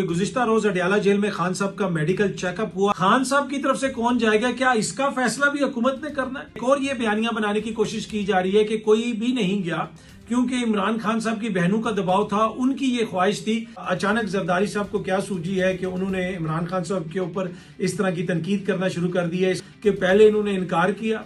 गुज़िश्ता रोज Adiala jail में खान साहब का मेडिकल चेकअप हुआ। खान साहब की तरफ से कौन जाएगा, क्या इसका फैसला भी हुकूमत ने करना है? एक और ये बयानियां बनाने की कोशिश की जा रही है कि कोई भी नहीं गया क्योंकि इमरान खान साहब की बहनों का दबाव था, उनकी ये ख्वाहिश थी। अचानक जरदारी साहब को क्या सूझी है कि उन्होंने इमरान खान साहब के ऊपर इस तरह की तनकीद करना शुरू कर दी है कि पहले इन्होंने इनकार किया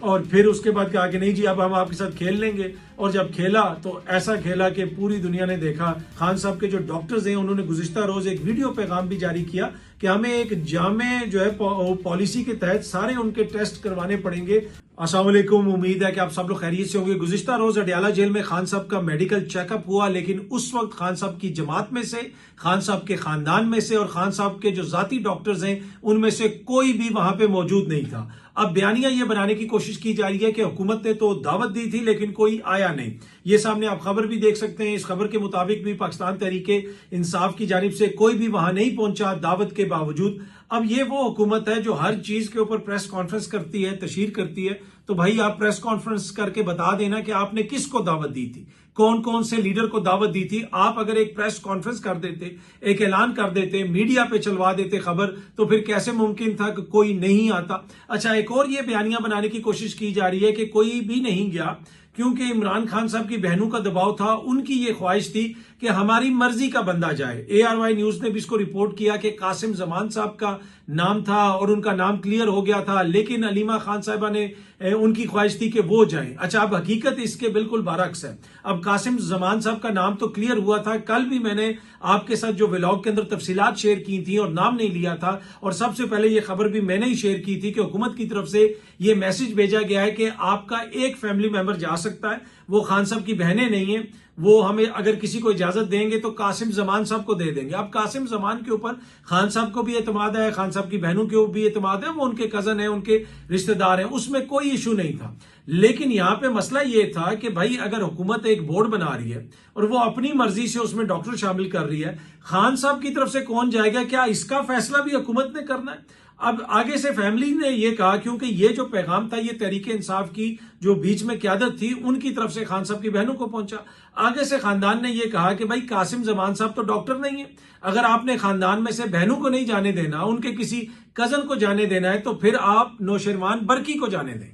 और फिर उसके बाद कहा कि नहीं जी अब हम आपके साथ खेल लेंगे, और जब खेला तो ऐसा खेला कि पूरी दुनिया ने देखा। खान साहब के जो डॉक्टर्स हैं उन्होंने गुज़िश्ता रोज एक वीडियो पैगाम भी जारी किया कि हमें एक जामे जो है पॉलिसी के तहत सारे उनके टेस्ट करवाने पड़ेंगे। अस्सलाम वालेकुम, उम्मीद है कि आप सब लोग खैरियत से होंगे। गुज़िश्ता रोज अडयाला जेल में खान साहब का मेडिकल चेकअप हुआ, लेकिन उस वक्त खान साहब की जमात में से, खान साहब के खानदान में से और खान साहब के जो जाती डॉक्टर्स हैं उनमें से कोई भी वहां पे मौजूद नहीं था। अब बयानियां ये बनाने की कोशिश की जा रही है कि हुकूमत ने तो दावत दी थी लेकिन कोई आया नहीं। ये सामने आप खबर भी देख सकते हैं। इस खबर के मुताबिक भी पाकिस्तान तहरीके इंसाफ की जानिब से कोई भी वहां नहीं पहुंचा दावत के बावजूद। अब ये वो हुकूमत है जो हर चीज के ऊपर प्रेस कॉन्फ्रेंस करती है, तशहीर करती है। तो भाई आप प्रेस कॉन्फ्रेंस करके बता देना कि आपने किसको दावत दी थी, कौन कौन से लीडर को दावत दी थी। आप अगर एक प्रेस कॉन्फ्रेंस कर देते, एक ऐलान कर देते, मीडिया पे चलवा देते खबर, तो फिर कैसे मुमकिन था कि कोई नहीं आता। अच्छा, एक और ये बयानियां बनाने की कोशिश की जा रही है कि कोई भी नहीं गया क्योंकि इमरान खान साहब की बहनों का दबाव था, उनकी ये ख्वाहिश थी कि हमारी मर्जी का बंदा जाए। ARY न्यूज ने भी इसको रिपोर्ट किया कि कासिम जमान साहब का नाम था और उनका नाम क्लियर हो गया था, लेकिन अलीमा खान साहिबा ने उनकी ख्वाहिश थी कि वो जाए। अच्छा, अब हकीकत इसके बिल्कुल बरअक्स है। अब कासिम जमान साहब का नाम तो क्लियर हुआ था। कल भी मैंने आपके साथ जो व्लॉग के अंदर तफसीलात शेयर की थी और नाम नहीं लिया था, और सबसे पहले ये खबर भी मैंने ही शेयर की थी कि हुकूमत की तरफ से ये मैसेज भेजा गया है कि आपका एक फैमिली मेंबर जा सकता है, वो खान साहब की बहनें नहीं है, वो हमें अगर किसी को इजाजत देंगे तो कासिम जमान साहब को दे देंगे। अब कासिम जमान के ऊपर खान साहब को भी एतमाद है, खान साहब की बहनों के ऊपर भी एतमाद है, वो उनके कजन है, उनके रिश्तेदार हैं, उसमें कोई इशू नहीं था। लेकिन यहां पे मसला ये था कि भाई अगर हुकूमत एक बोर्ड बना रही है और वो अपनी मर्जी से उसमें डॉक्टर शामिल कर रही है, खान साहब की तरफ से कौन जाएगा, क्या इसका फैसला भी हुकूमत ने करना है? अब आगे से फैमिली ने ये कहा, क्योंकि ये जो पैगाम था ये तहरीके इंसाफ की जो बीच में क्यादत थी उनकी तरफ से खान साहब की बहनों को पहुंचा। आगे से खानदान ने ये कहा कि भाई कासिम जमान साहब तो डॉक्टर नहीं है, अगर आपने खानदान में से बहनों को नहीं जाने देना, उनके किसी कजन को जाने देना है, तो फिर आप नौशेरवान बरकी को जाने दें।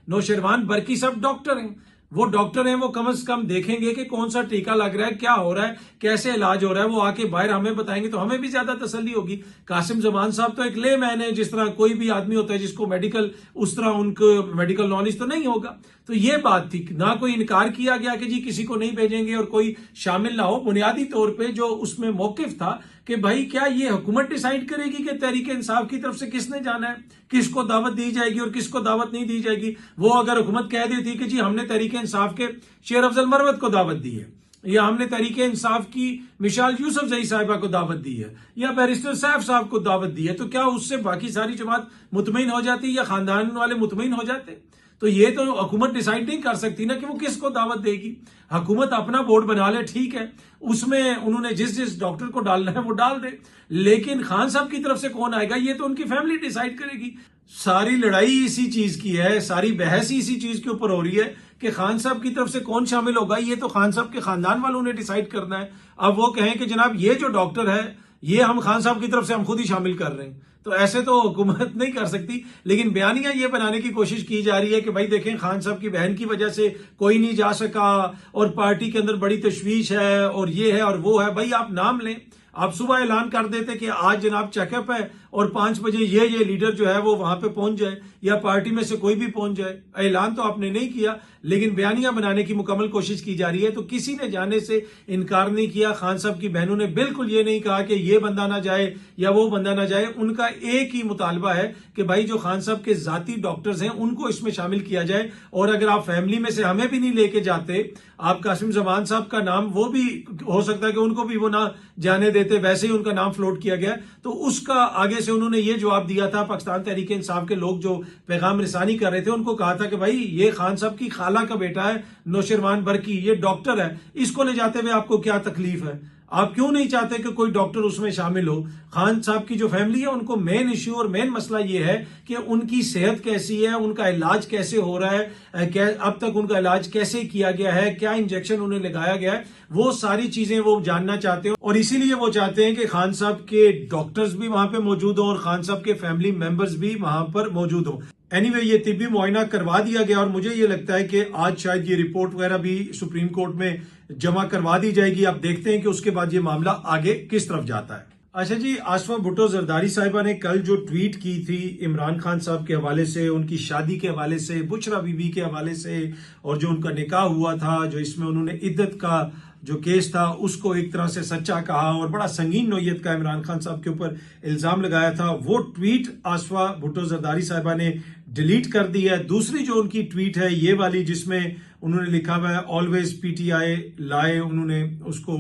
नौशेरवान बरकी सब डॉक्टर हैं, वो डॉक्टर हैं, वो कम से कम देखेंगे कि कौन सा टीका लग रहा है, क्या हो रहा है, कैसे इलाज हो रहा है, वो आके बाहर हमें बताएंगे तो हमें भी ज्यादा तसल्ली होगी। कासिम जमान साहब तो एक ले मैन है, जिस तरह कोई भी आदमी होता है जिसको मेडिकल उस तरह उनको मेडिकल नॉलेज तो नहीं होगा। तो ये बात थी, ना कोई इनकार किया गया कि जी किसी को नहीं भेजेंगे और कोई शामिल ना हो। बुनियादी तौर पर जो उसमें मौकिफ था कि भाई क्या ये हुकूमत डिसाइड करेगी कि तहरीके इंसाफ की तरफ से किसने जाना है, किसको दावत दी जाएगी और किसको दावत नहीं दी जाएगी। वो अगर हुकूमत कह देती कि जी हमने तहरीके इंसाफ के शेर अफजल मरवत को दावत दी है, या हमने तहरीके इंसाफ की मिसाल यूसुफ जई साहिबा को दावत दी है, या बैरिस्टर सैफ साहब को दावत दी है, तो क्या उससे बाकी सारी जमात मुतमईन हो जाती या खानदान वाले मुतमईन हो जाते? तो ये तो हुकूमत डिसाइड नहीं कर सकती ना कि वो किसको दावत देगी। हुकूमत अपना बोर्ड बना ले, ठीक है, उसमें उन्होंने जिस जिस डॉक्टर को डालना है वो डाल दे, लेकिन खान साहब की तरफ से कौन आएगा ये तो उनकी फैमिली डिसाइड करेगी। सारी लड़ाई इसी चीज की है, सारी बहस ही इसी चीज के ऊपर हो रही है कि खान साहब की तरफ से कौन शामिल होगा, ये तो खान साहब के खानदान वालों ने डिसाइड करना है। अब वो कहें कि जनाब ये जो डॉक्टर है ये हम खान साहब की तरफ से हम खुद ही शामिल कर रहे हैं, तो ऐसे तो हुकूमत नहीं कर सकती। लेकिन बयानियां ये बनाने की कोशिश की जा रही है कि भाई देखें खान साहब की बहन की वजह से कोई नहीं जा सका और पार्टी के अंदर बड़ी तशवीश है और ये है और वो है। भाई आप नाम लें, आप सुबह ऐलान कर देते कि आज जनाब चेकअप है और 5 बजे ये लीडर जो है वो वहां पे पहुंच जाए, या पार्टी में से कोई भी पहुंच जाए। ऐलान तो आपने नहीं किया, लेकिन बयानियां बनाने की मुकम्मल कोशिश की जा रही है। तो किसी ने जाने से इनकार नहीं किया। खान साहब की बहनों ने बिल्कुल ये नहीं कहा कि ये बंदा ना जाए या वो बंदा ना जाए। उनका एक ही मुतालबा है कि भाई जो खान साहब के जाती डॉक्टर्स हैं उनको इसमें शामिल किया जाए, और अगर आप फैमिली में से हमें भी नहीं लेके जाते, आप कासिम जमान साहब का नाम, वो भी हो सकता है कि उनको भी वो ना जाने देते, वैसे ही उनका नाम फ्लोट किया गया, तो उसका आगे से उन्होंने ये जवाब दिया था। पाकिस्तान तहरीके इंसाफ के लोग जो पैगाम रिसानी कर रहे थे उनको कहा था कि भाई ये खान साहब की खाला का बेटा है नौशेरवान बरकी, ये डॉक्टर है, इसको ले जाते हुए आपको क्या तकलीफ है? आप क्यों नहीं चाहते कि कोई डॉक्टर उसमें शामिल हो? खान साहब की जो फैमिली है उनको मेन इश्यू और मेन मसला ये है कि उनकी सेहत कैसी है, उनका इलाज कैसे हो रहा है, क्या अब तक उनका इलाज कैसे किया गया है, क्या इंजेक्शन उन्हें लगाया गया है, वो सारी चीजें वो जानना चाहते हो। और इसीलिए वो चाहते हैं कि खान साहब के डॉक्टर्स भी वहां पे मौजूद हो और खान साहब के फैमिली मेंबर्स भी वहां पर मौजूद हो। एनीवे ये तिब्बी मुआयना करवा दिया गया और मुझे ये लगता है कि आज शायद ये रिपोर्ट वगैरह भी सुप्रीम कोर्ट में जमा करवा दी जाएगी। आप देखते हैं कि उसके बाद ये मामला आगे किस तरफ जाता है। अच्छा जी, आसफा भुट्टो जरदारी साहिबा ने कल जो ट्वीट की थी इमरान खान साहब के हवाले से, उनकी शादी के हवाले से, बुशरा बीबी के हवाले से, और जो उनका निकाह हुआ था, जो इसमें उन्होंने इद्दत का जो केस था उसको एक तरह से सच्चा कहा और बड़ा संगीन नोयत का इमरान खान साहब के ऊपर इल्जाम लगाया था, वो ट्वीट आसफा भुट्टो जरदारी साहिबा ने डिलीट कर दी है। दूसरी जो उनकी ट्वीट है ये वाली, जिसमें उन्होंने लिखा हुआ है ऑलवेज पीटीआई लाए, उन्होंने उसको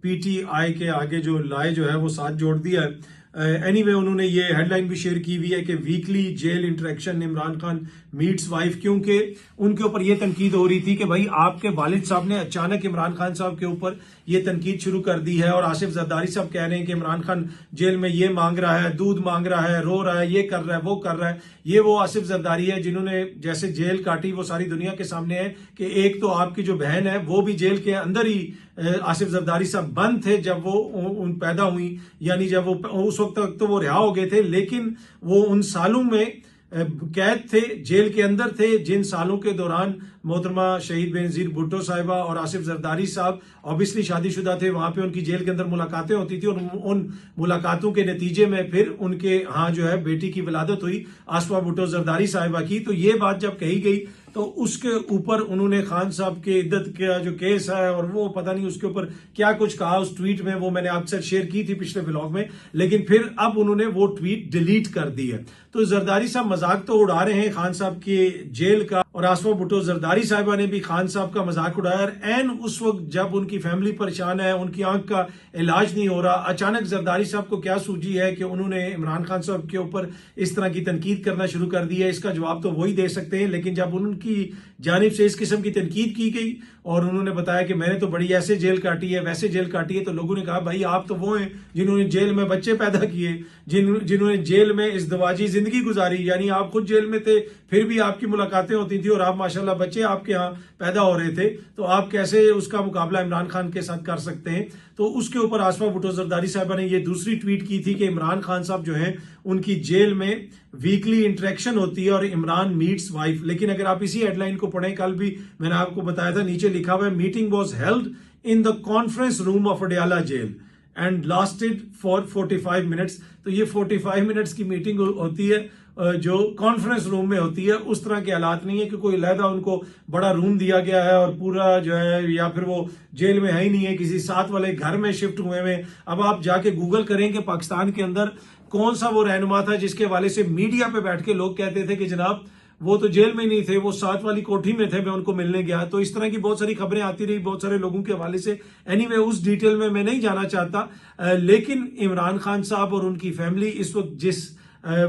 पीटीआई के आगे जो लाए जो है वो साथ जोड़ दिया है। एनीवे उन्होंने ये हेडलाइन भी शेयर की हुई है कि weekly jail interaction Imran Khan meets wife, क्योंकि उनके ऊपर ये तनकीद हो रही थी कि भाई आपके वालिद साहब ने अचानक इमरान खान साहब के ऊपर ये तनकीद शुरू कर दी है और आसिफ जरदारी साहब कह रहे हैं कि इमरान खान जेल में ये मांग रहा है, दूध मांग रहा है, रो रहा है, ये कर रहा है, वो कर रहा है। ये वो आसिफ जरदारी है जिन्होंने जैसे जेल काटी वो सारी दुनिया के सामने है कि एक तो आपकी जो बहन है वो भी जेल के अंदर ही, आसिफ जरदारी साहब बंद थे जब वो पैदा हुई, यानी जब वो उस वक्त तक तो वो रिहा हो गए थे, लेकिन वो उन सालों में कैद थे, जेल के अंदर थे, जिन सालों के दौरान मोहतरमा शहीद बेनजीर भुट्टो साहिबा और आसिफ जरदारी साहब ऑब्वियसली शादीशुदा थे। वहां पे उनकी जेल के अंदर मुलाकातें होती थी और उन मुलाकातों के नतीजे में फिर उनके यहाँ जो है बेटी की विलादत हुई आसफा भुट्टो जरदारी साहिबा की। तो ये बात जब कही गई तो उसके ऊपर उन्होंने खान साहब के इद्दत का जो केस है और वो पता नहीं उसके ऊपर क्या कुछ कहा उस ट्वीट में, वो मैंने आपसे शेयर की थी पिछले व्लॉग में, लेकिन फिर अब उन्होंने वो ट्वीट डिलीट कर दी है। तो जरदारी साहब मजाक तो उड़ा रहे हैं खान साहब के जेल का, और आसफा भुट्टो जरदारी साहिबा ने भी खान साहब का मजाक उड़ाया। एन उस वक्त जब उनकी फैमिली परेशान है, उनकी आंख का इलाज नहीं हो रहा, अचानक जरदारी साहब को क्या सूझी है कि उन्होंने इमरान खान साहब के ऊपर इस तरह की तनकीद करना शुरू कर दी है। इसका जवाब तो वही दे सकते हैं, लेकिन जब उनकी जानिब से इस किस्म की तनकीद की गई और उन्होंने बताया कि मैंने तो बड़ी ऐसे जेल काटी है, वैसे जेल काटी है, तो लोगों ने कहा भाई आप तो वो हैं जिन्होंने जेल में बच्चे पैदा किए, जिन्होंने जेल में इज़्दिवाजी जिंदगी गुजारी, यानी आप खुद जेल में थे फिर भी आपकी मुलाकातें होती थी और आप माशाल्लाह बच्चे आपके यहाँ पैदा हो रहे थे, तो आप कैसे उसका मुकाबला इमरान खान के साथ कर सकते हैं। तो उसके ऊपर आसफा भुट्टो जरदारी साहबा ने ये दूसरी ट्वीट की थी कि इमरान खान साहब जो हैं उनकी जेल में वीकली इंटरेक्शन होती है और इमरान मीट्स वाइफ। लेकिन अगर आप इसी हेडलाइन को पढ़ें, कल भी मैंने आपको बताया था, नीचे लिखा हुआ है meeting was held in the conference room of Adiala jail and lasted for 45 minutes. तो ये 45 मिनट्स की मीटिंग होती है जो कॉन्फ्रेंस रूम में होती है, उस तरह के हालात नहीं है कि कोई अलहदा उनको बड़ा रूम दिया गया है और पूरा जो है, या फिर वो जेल में है ही नहीं है, किसी साथ वाले घर में शिफ्ट हुए हैं। अब आप जाके गूगल करें कि पाकिस्तान के अंदर कौन सा वो रहनुमा था जिसके हवाले से मीडिया पे बैठ के लोग कहते थे कि जनाब वो तो जेल में ही नहीं थे, वो साथ वाली कोठी में थे, मैं उनको मिलने गया। तो इस तरह की बहुत सारी खबरें आती रही बहुत सारे लोगों के हवाले से। एनीवे उस डिटेल में मैं नहीं जाना चाहता, लेकिन इमरान खान साहब और उनकी फैमिली इस वक्त जिस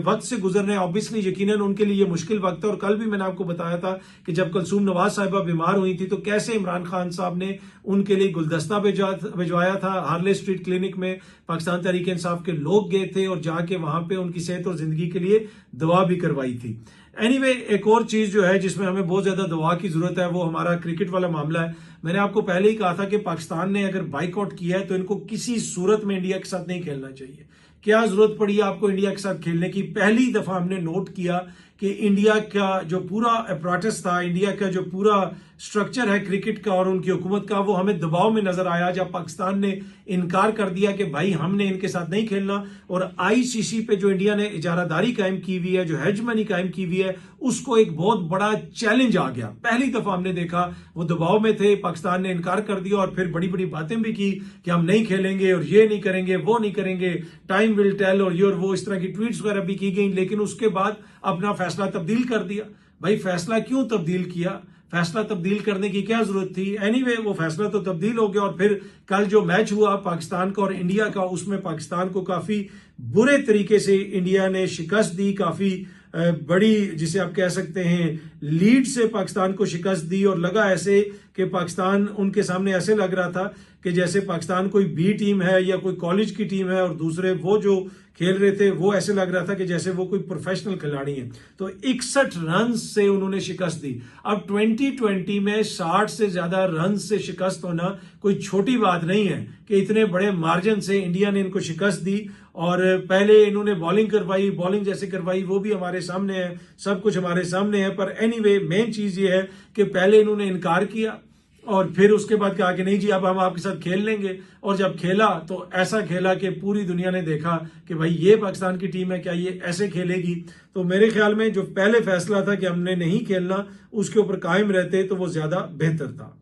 वक्त से गुजर रहे हैं, ऑब्वियसली यकीनन उनके लिए ये मुश्किल वक्त है। और कल भी मैंने आपको बताया था कि जब कुलसूम नवाज साहिबा बीमार हुई थी तो कैसे इमरान खान साहब ने उनके लिए गुलदस्ता भिजवाया था। हार्ले स्ट्रीट क्लिनिक में पाकिस्तान तहरीक इंसाफ के लोग गए थे और जाके वहां पे उनकी सेहत और जिंदगी के लिए दुआ भी करवाई थी। एनीवे एक और चीज जो है जिसमें हमें बहुत ज्यादा दुआ की जरूरत है वो हमारा क्रिकेट वाला मामला है। मैंने आपको पहले ही कहा था कि पाकिस्तान ने अगर बाइकआउट किया है तो इनको किसी सूरत में इंडिया के साथ नहीं खेलना चाहिए। क्या जरूरत पड़ी आपको इंडिया के साथ खेलने की? पहली दफा हमने नोट किया कि इंडिया का जो पूरा अपराटस था, इंडिया का जो पूरा स्ट्रक्चर है क्रिकेट का और उनकी हुकूमत का, वो हमें दबाव में नजर आया जब पाकिस्तान ने इनकार कर दिया कि भाई हमने इनके साथ नहीं खेलना। और आईसीसी पे जो इंडिया ने इजारादारी कायम की हुई है, जो हेजमनी कायम की हुई है, उसको एक बहुत बड़ा चैलेंज आ गया। पहली दफा हमने देखा वो दबाव में थे, पाकिस्तान ने इनकार कर दिया और फिर बड़ी बड़ी बातें भी की कि हम नहीं खेलेंगे और ये नहीं करेंगे, वो नहीं करेंगे, टाइम विल टेल और ये और वो, इस तरह की ट्वीट्स वगैरह भी की गई। लेकिन उसके बाद अपना फैसला तब्दील कर दिया। भाई फैसला क्यों तब्दील किया? फैसला तब्दील करने की क्या जरूरत थी? एनीवे वो फैसला तो तब्दील हो गया। और फिर कल जो मैच हुआ पाकिस्तान का और इंडिया का, उसमें पाकिस्तान को काफी बुरे तरीके से इंडिया ने शिकस्त दी, काफी बड़ी जिसे आप कह सकते हैं लीड से पाकिस्तान को शिकस्त दी और लगा ऐसे कि पाकिस्तान उनके सामने ऐसे लग रहा था कि जैसे पाकिस्तान कोई बी टीम है या कोई कॉलेज की टीम है, और दूसरे वो जो खेल रहे थे वो ऐसे लग रहा था कि जैसे वो कोई प्रोफेशनल खिलाड़ी है। तो 61 रन से उन्होंने शिकस्त दी। अब 2020 में 60 से ज्यादा रन से शिकस्त होना कोई छोटी बात नहीं है कि इतने बड़े मार्जिन से इंडिया ने इनको शिकस्त दी। और पहले इन्होंने बॉलिंग करवाई, बॉलिंग जैसे करवाई वो भी हमारे सामने है, सब कुछ हमारे सामने है। पर एनीवे मेन चीज ये है कि पहले इन्होंने इनकार किया और फिर उसके बाद कहा कि नहीं जी अब हम आपके साथ खेल लेंगे। और जब खेला तो ऐसा खेला कि पूरी दुनिया ने देखा कि भाई ये पाकिस्तान की टीम है, क्या ये ऐसे खेलेगी। तो मेरे ख्याल में जो पहले फैसला था कि हमने नहीं खेलना, उसके ऊपर कायम रहते तो वो ज्यादा बेहतर था।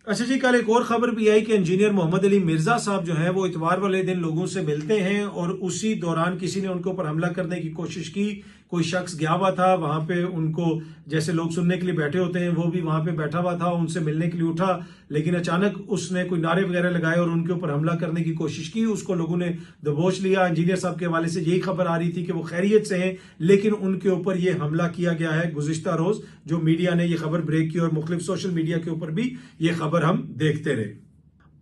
अच्छा जी, कल एक और खबर भी आई कि इंजीनियर मोहम्मद अली मिर्जा साहब जो हैं वो इतवार वाले दिन लोगों से मिलते हैं और उसी दौरान किसी ने उनके ऊपर हमला करने की कोशिश की। कोई शख्स गया हुआ था वहां पे, उनको जैसे लोग सुनने के लिए बैठे होते हैं वो भी वहां पे बैठा हुआ था, उनसे मिलने के लिए उठा, लेकिन अचानक उसने कोई नारे वगैरह लगाए और उनके ऊपर हमला करने की कोशिश की। उसको लोगों ने दबोच लिया। इंजीनियर साहब के हवाले से यही खबर आ रही थी कि वो खैरियत से हैं, लेकिन उनके ऊपर ये हमला किया गया है गुज़िश्ता रोज। जो मीडिया ने ये खबर ब्रेक की और मुख्तलिफ सोशल मीडिया के ऊपर भी ये खबर हम देखते रहे।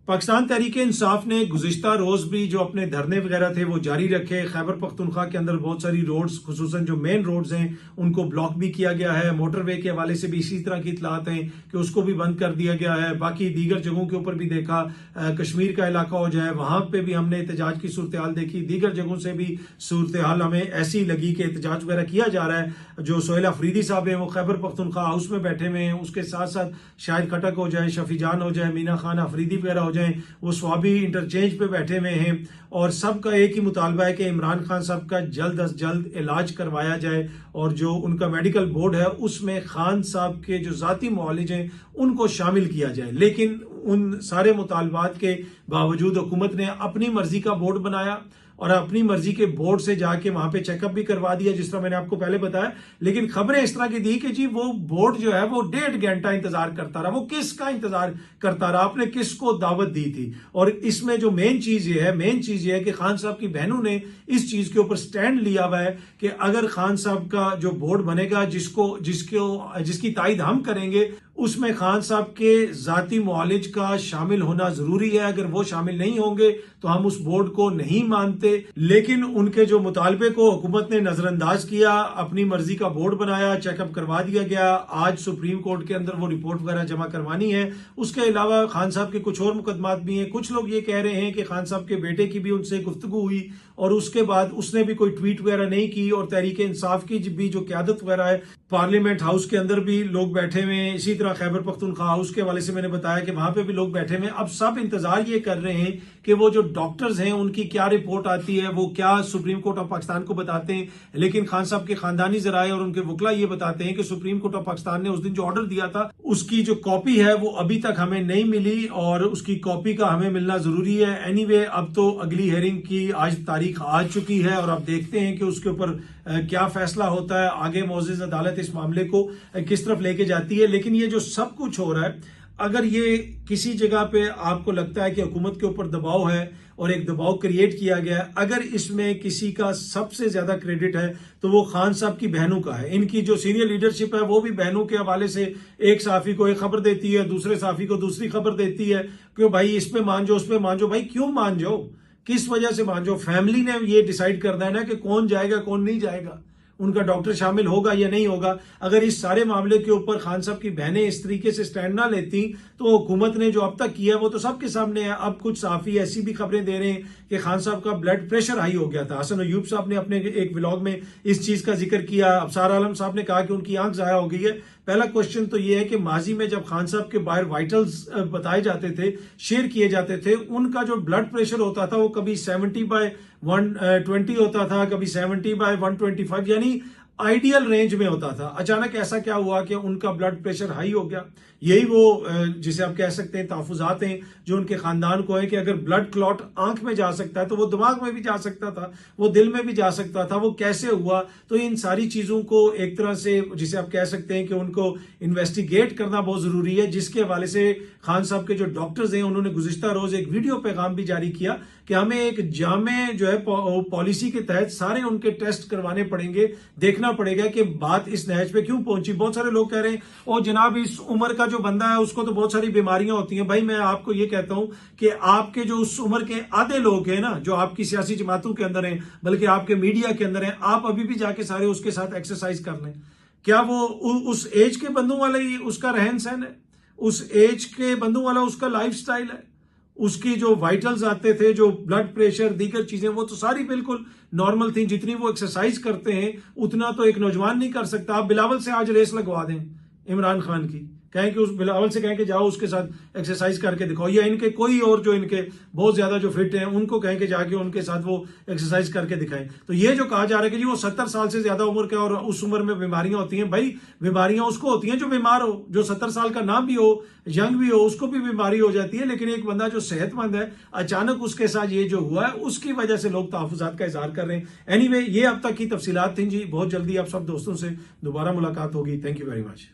पाकिस्तान तहरीक इंसाफ ने गुज़िश्ता रोज भी जो अपने धरने वगैरह थे वो जारी रखे। खैबर पख्तूनख्वा के अंदर बहुत सारी रोड्स, खुसूसन जो मेन रोड्स हैं, उनको ब्लॉक भी किया गया है। मोटरवे के हवाले से भी इसी तरह की इतलात हैं कि उसको भी बंद कर दिया गया है। बाकी दीगर जगहों के ऊपर भी देखा, कश्मीर का इलाका हो जाए वहां पे भी हमने एहतजाज की सूरत हाल देखी। दीगर जगहों से भी सूरत हाल हमें ऐसी लगी कि एहतजाज वगैरह किया जा रहा है। जो सोहेल अफरीदी साहब हैं वो खैबर पख्तूनख्वा हाउस में बैठे हुए हैं, उसके साथ साथ शाहिद खटक हो जाए, शफी जान हो जाए, मीना खान अफरीदी वगैरह हो जाए, वो स्वाबी इंटरचेंज पे बैठे हुए हैं। और सबका एक ही मुतालबा है कि इमरान खान साहब का जल्द अज जल्द इलाज करवाया जाए और जो उनका मेडिकल बोर्ड है उसमें खान साहब के जो जाती मुआलिज हैं उनको शामिल किया जाए। लेकिन उन सारे मुतालबात के बावजूद हुकूमत ने अपनी मर्जी का बोर्ड बनाया और अपनी मर्जी के बोर्ड से जाके वहां पे चेकअप भी करवा दिया, जिस तरह मैंने आपको पहले बताया। लेकिन खबरें इस तरह की दी कि जी वो बोर्ड जो है वो 1.5 घंटा इंतजार करता रहा। वो किसका इंतजार करता रहा? आपने किसको दावत दी थी? और इसमें जो मेन चीज ये है कि खान साहब की बहनों ने इस चीज के ऊपर स्टैंड लिया हुआ है कि अगर खान साहब का जो बोर्ड बनेगा जिसकी तायद हम करेंगे, उसमें खान साहब के जाती मुआलिज का शामिल होना जरूरी है। अगर वो शामिल नहीं होंगे तो हम उस बोर्ड को नहीं मानते। लेकिन उनके जो मुतालबे को हुकूमत ने नजरअंदाज किया, अपनी मर्जी का बोर्ड बनाया, चेकअप करवा दिया गया। आज सुप्रीम कोर्ट के अंदर वो रिपोर्ट वगैरह जमा करवानी है। उसके अलावा खान साहब के कुछ और मुकदमात भी हैं। कुछ लोग ये कह रहे हैं कि खान साहब के बेटे की भी उनसे गुफ्तगू हुई और उसके बाद उसने भी कोई ट्वीट वगैरह नहीं की। और तहरीक इंसाफ की भी जो क्यादत वगैरह है, पार्लियामेंट हाउस के अंदर भी लोग बैठे हुए हैं। इसी तरह खैबर पख्तूनख्वा हाउस के हवाले से मैंने बताया कि वहां पे भी लोग बैठे हुए हैं। अब सब इंतजार ये कर रहे हैं कि वो जो डॉक्टर्स हैं उनकी क्या रिपोर्ट आती है, वो क्या सुप्रीम कोर्ट ऑफ पाकिस्तान को बताते हैं। लेकिन खान साहब के खानदानी जराए और उनके वकला ये बताते हैं कि सुप्रीम कोर्ट ऑफ पाकिस्तान ने उस दिन जो ऑर्डर दिया था उसकी जो कॉपी है वो अभी तक हमें नहीं मिली और उसकी कॉपी का हमें मिलना जरूरी है। एनीवे, अब तो अगली हेयरिंग की आज तारीख आ चुकी है और अब देखते हैं कि उसके ऊपर क्या फैसला होता है। आगे मोअज़्ज़िज़ अदालत इस मामले को किस तरफ लेके जाती है। लेकिन ये जो सब कुछ हो रहा है, अगर ये किसी जगह पे आपको लगता है कि हुकूमत के ऊपर दबाव है और एक दबाव क्रिएट किया गया है, अगर इसमें किसी का सबसे ज्यादा क्रेडिट है तो वो खान साहब की बहनों का है। इनकी जो सीनियर लीडरशिप है वो भी बहनों के हवाले से एक सहाफी को एक खबर देती है, दूसरे सहाफी को दूसरी खबर देती है कि भाई इस पे मान जाओ, उस पे मान जाओ। भाई क्यों मान जाओ? किस वजह से मान जाओ? फैमिली ने ये डिसाइड करना है ना कि कौन जाएगा कौन नहीं जाएगा, उनका डॉक्टर शामिल होगा या नहीं होगा। अगर इस सारे मामले के ऊपर खान साहब की बहनें इस तरीके से स्टैंड ना लेती तो हुकूमत ने जो अब तक किया वो तो सबके सामने है। अब कुछ सहाफी ऐसी भी खबरें दे रहे हैं कि खान साहब का ब्लड प्रेशर हाई हो गया था। हसन अयूब साहब ने अपने एक व्लॉग में इस चीज का जिक्र किया। अबसार आलम साहब ने कहा कि उनकी आंख जाया हो गई है। पहला क्वेश्चन तो ये है कि माजी में जब खान साहब के बाहर वाइटल्स बताए जाते थे, शेयर किए जाते थे, उनका जो ब्लड प्रेशर होता था वो कभी 70/120 होता था, कभी 70/125, यानी आइडियल रेंज में होता था। अचानक ऐसा क्या हुआ कि उनका ब्लड प्रेशर हाई हो गया? यही वो जिसे आप कह सकते हैं तहफुजात हैं जो उनके खानदान को है कि अगर ब्लड क्लॉट आंख में जा सकता है तो वो दिमाग में भी जा सकता था, वो दिल में भी जा सकता था। वो कैसे हुआ? तो इन सारी चीजों को एक तरह से जिसे आप कह सकते हैं कि उनको इन्वेस्टिगेट करना बहुत जरूरी है, जिसके हवाले से खान साहब के जो डॉक्टर्स हैं उन्होंने गुज़िश्ता रोज एक वीडियो पैगाम भी जारी किया कि हमें एक जामे जो है पॉलिसी के तहत सारे उनके टेस्ट करवाने पड़ेंगे, देखना पड़ेगा कि बात इस नहज पे क्यों पहुंची। बहुत सारे लोग कह रहे हैं और जनाब इस उम्र का जो बंदा है उसको तो बहुत सारी बीमारियां होती हैं। भाई मैं आपको ये कहता हूं कि आपके जो उस उम्र के आधे लोग हैं ना, जो आपकी सियासी जमातों के अंदर हैं, बल्कि आपके मीडिया के अंदर हैं, आप अभी भी जाके सारे उसके साथ एक्सरसाइज कर लें। क्या वो उस एज के बंदों वाला ही उसका रहन सहन है? उस एज के बंदों वाला उसका लाइफ स्टाइल है? उसकी जो वाइटल्स आते थे, जो ब्लड प्रेशर, दीगर चीजें, वो तो सारी बिल्कुल नॉर्मल थी। जितनी वो एक्सरसाइज करते हैं उतना तो एक नौजवान नहीं कर सकता। आप बिलावल से आज रेस लगवा दें इमरान खान की, कहें कि उस बिलावल से कहें कि जाओ उसके साथ एक्सरसाइज करके दिखाओ, या इनके कोई और जो इनके बहुत ज्यादा जो फिट हैं उनको कहें कि जाके उनके साथ वो एक्सरसाइज करके दिखाएं। तो ये जो कहा जा रहा है कि जी वो 70 साल से ज्यादा उम्र के और उस उम्र में बीमारियां होती हैं, भाई बीमारियां उसको होती हैं जो बीमार हो, जो 70 साल का ना भी हो, यंग भी हो, उसको भी बीमारी हो जाती है। लेकिन एक बंदा जो सेहतमंद है, अचानक उसके साथ ये जो हुआ है उसकी वजह से लोग तहफुजात का इजहार कर रहे हैं। एनीवे, ये अब तक की तफसीलात थी जी। बहुत जल्दी आप सब दोस्तों से दोबारा मुलाकात होगी। Thank you very much.